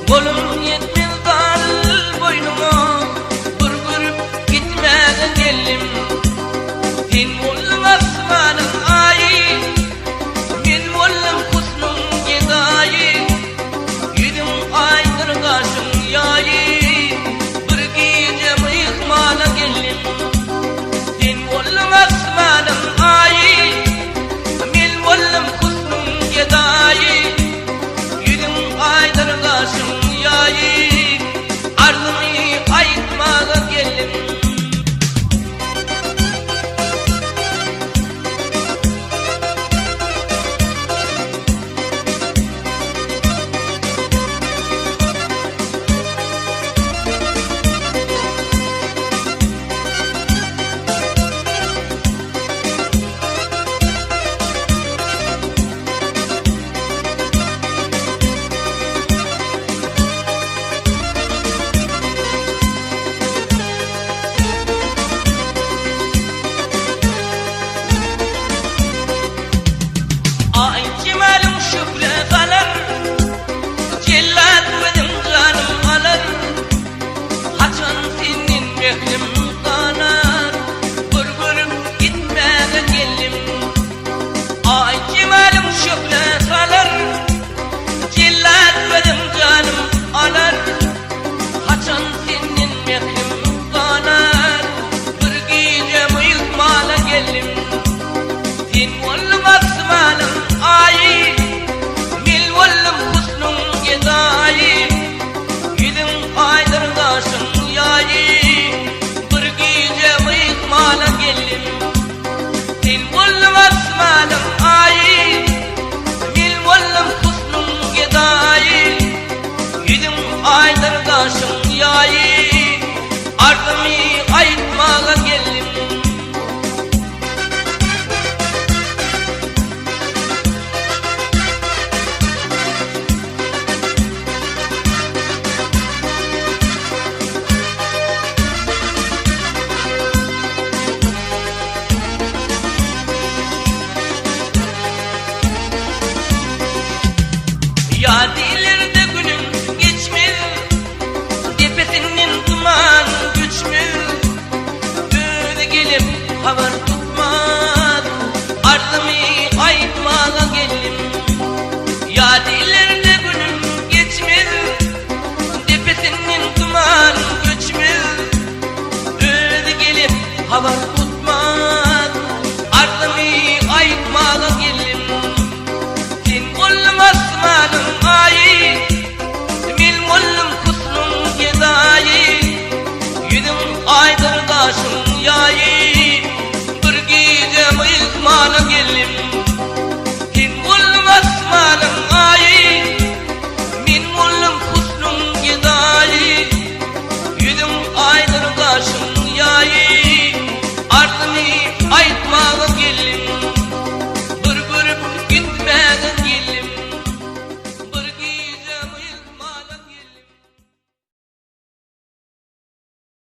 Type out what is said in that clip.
Kolum yetmez dal boynuma, Burgurup gitmeden geldim. Sen bollum asmanın ayı, men bollum husnun gedayı. Yüzüm aydır kaşın yayı, bir gece mıyıkmana geldim. Sen bollum asmanın ayı, men bollum husnun gedayı. Yüzüm aydır kaşın yayı, ardımı ayıtmaga geldim. Ay cemalım şükre kalar, cellat benim canım alır. Haçan senin mehrim kanar, burgurup gitmeden geldim. Ay cemalım şükre kalar, cellat benim canım alır. Haçan senin mehrim kanar, bir gece mıyıkmana geldim. Sen bollum asmanın ayı, men bollum husnun gedayı. Yüzüm aydır kaşın yayı, bir gece mıyıkmana geldim. Sen bollum asmanın ayı, men bollum husnun gedayı. Yüzüm aydır kaşın yayı, ardımı ayıtmaga geldim. Yadilerinde günüm geçmez, tepesinin duman güçmez. Böyle gelip haber tutmaz, ardımı ayıtmaga geldim. Yadilerinde günüm geçmez, tepesinin duman güçmez. Böyle gelip haber tutmaz, ardımı ayıtmaga geldim. Sen bollum asmanın ayı, men bollum husnun gedayı. Yüzüm aydır kaşın yayı, bir gece mıyıkmana geldim.